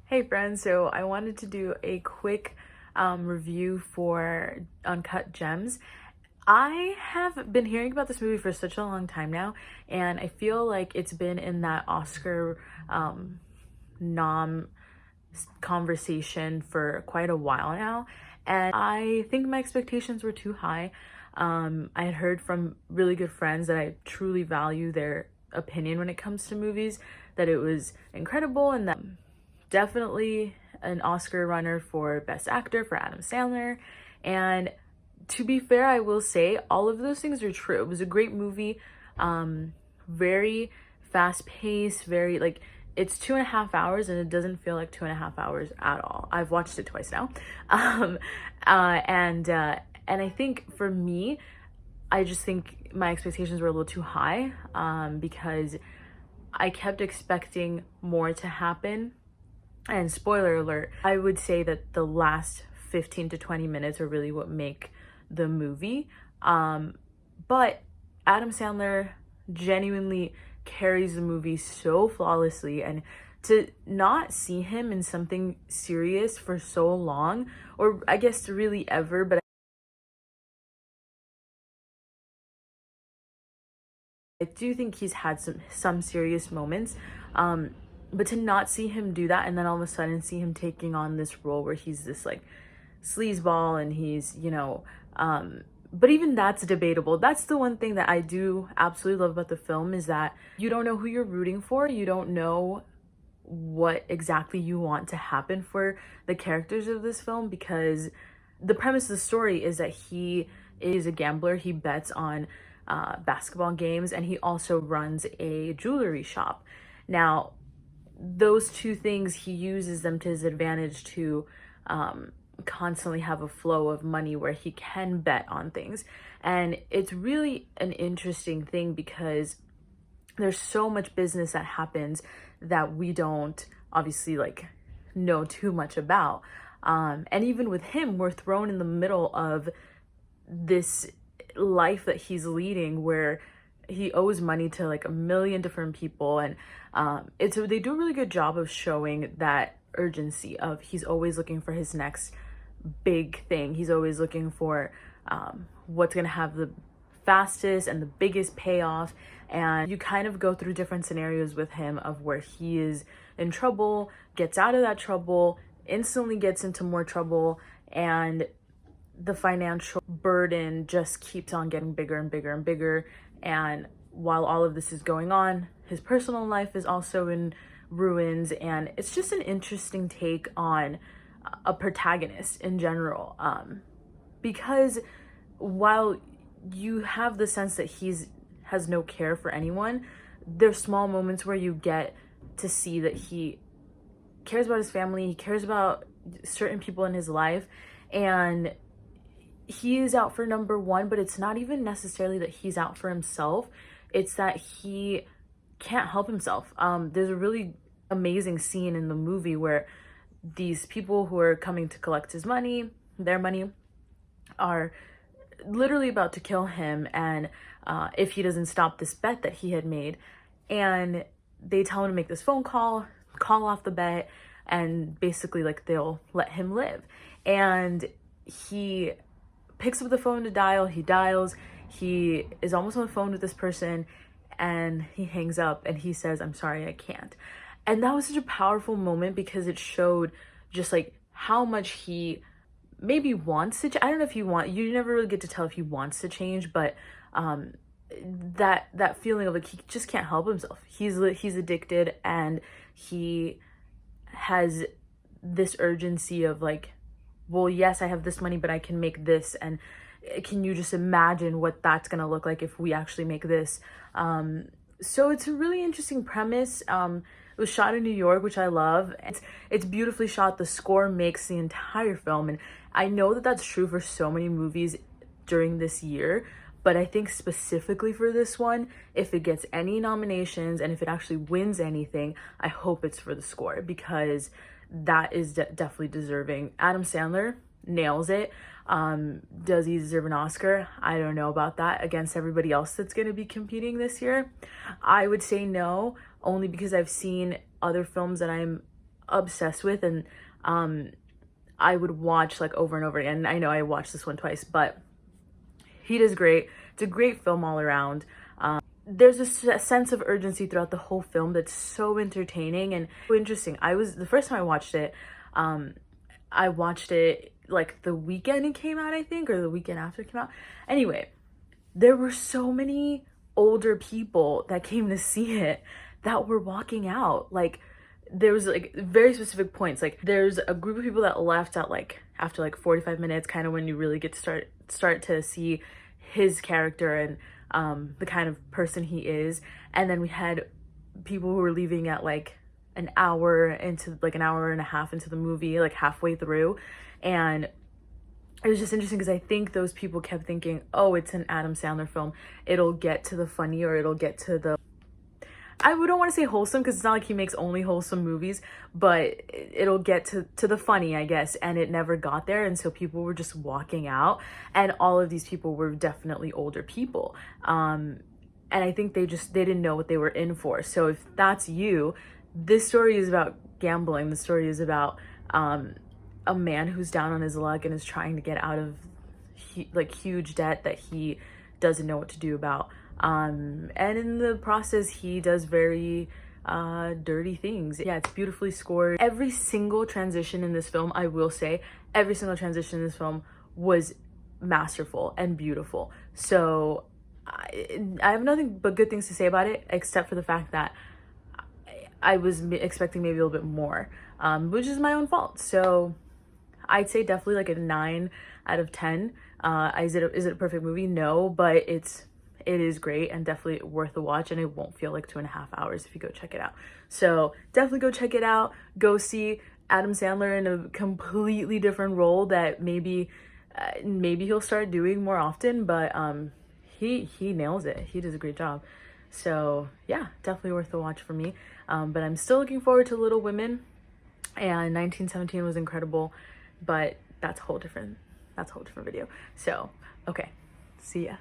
Hey friends, so I wanted to do a quick review for Uncut Gems. I have been hearing about this movie for such a long time now, and I feel like it's been in that Oscar nom conversation for quite a while now, and I think my expectations were too high. I had heard from really good friends that I truly value their opinion when it comes to movies, that it was incredible and that definitely an Oscar runner for Best Actor for Adam Sandler. And to be fair, I will say all of those things are true. It was a great movie, very fast paced, very like it's 2.5 hours and it doesn't feel like 2.5 hours at all. I've watched it twice now. Um, and I think for me, I just think my expectations were a little too high because I kept expecting more to happen. And spoiler alert, I would say that the last 15 to 20 minutes are really what make the movie. But Adam Sandler genuinely carries the movie so flawlessly, and to not see him in something serious for so long, or I guess really ever, but I do think he's had some serious moments. But to not see him do that and then all of a sudden see him taking on this role where he's this like sleazeball and he's, but even that's debatable. That's the one thing that I do absolutely love about the film is that you don't know who you're rooting for. You don't know what exactly you want to happen for the characters of this film, because the premise of the story is that he is a gambler. He bets on basketball games, and he also runs a jewelry shop. Now, those two things, he uses them to his advantage to constantly have a flow of money where he can bet on things. And it's really an interesting thing because there's so much business that happens that we don't obviously like know too much about. And even with him, we're thrown in the middle of this life that he's leading where he owes money to like a million different people, and they do a really good job of showing that urgency of he's always looking for his next big thing. He's always looking for what's gonna have the fastest and the biggest payoff, and you kind of go through different scenarios with him of where he is in trouble, gets out of that trouble, instantly gets into more trouble, and the financial burden just keeps on getting bigger and bigger and bigger. And while all of this is going on, his personal life is also in ruins. And it's just an interesting take on a protagonist in general. Because while you have the sense that he's has no care for anyone, there's small moments where you get to see that he cares about his family, he cares about certain people in his life, and he is out for number one. But it's not even necessarily that he's out for himself, it's that he can't help himself. There's a really amazing scene in the movie where these people who are coming to collect his money, their money, are literally about to kill him, and if he doesn't stop this bet that he had made. And they tell him to make this phone call off the bet, and basically like they'll let him live. And he picks up the phone to dial, he dials, he is almost on the phone with this person, and he hangs up and he says, "I'm sorry, I can't." And that was such a powerful moment because it showed just like how much he maybe wants to I don't know if you never really get to tell if he wants to change, but that feeling of like he just can't help himself. He's addicted, and he has this urgency of like, well, yes, I have this money, but I can make this. And can you just imagine what that's going to look like if we actually make this? So it's a really interesting premise. It was shot in New York, which I love. It's beautifully shot. The score makes the entire film. And I know that that's true for so many movies during this year, but I think specifically for this one, if it gets any nominations and if it actually wins anything, I hope it's for the score, because that is definitely deserving. Adam Sandler nails it. Does he deserve an Oscar? I don't know about that against everybody else that's going to be competing this year. I would say no, only because I've seen other films that I'm obsessed with, and I would watch like over and over again. I know I watched this one twice, but he does great. It's a great film all around. There's a sense of urgency throughout the whole film that's so entertaining and so interesting. The first time I watched it, I watched it like the weekend it came out, I think, or the weekend after it came out. Anyway, there were so many older people that came to see it that were walking out. Like, there was like very specific points. Like, there's a group of people that left at like after like 45 minutes, kind of when you really get to start to see his character and the kind of person he is. And then we had people who were leaving at like an hour and a half into the movie, like halfway through. And it was just interesting because I think those people kept thinking, oh, it's an Adam Sandler film, it'll get to the funny, or it'll get to the, I don't want to say wholesome because it's not like he makes only wholesome movies, but it'll get to the funny, I guess. And it never got there. And so people were just walking out, and all of these people were definitely older people. And I think they didn't know what they were in for. So if that's you, this story is about gambling. The story is about a man who's down on his luck and is trying to get out of huge debt that he doesn't know what to do about. And in the process, he does very dirty things. Yeah, it's beautifully scored. Every single transition in this film, I will say, every single transition in this film was masterful and beautiful. So I have nothing but good things to say about it, except for the fact that I was expecting maybe a little bit more, which is my own fault. So I'd say definitely like a 9 out of 10. Is it a perfect movie? No, but it is great and definitely worth a watch, and it won't feel like 2.5 hours if you go check it out. So definitely go check it out. Go see Adam Sandler in a completely different role that maybe he'll start doing more often, but he nails it. He does a great job. So yeah, definitely worth a watch for me. But I'm still looking forward to Little Women, and 1917 was incredible, but that's a whole different video. So okay, see ya.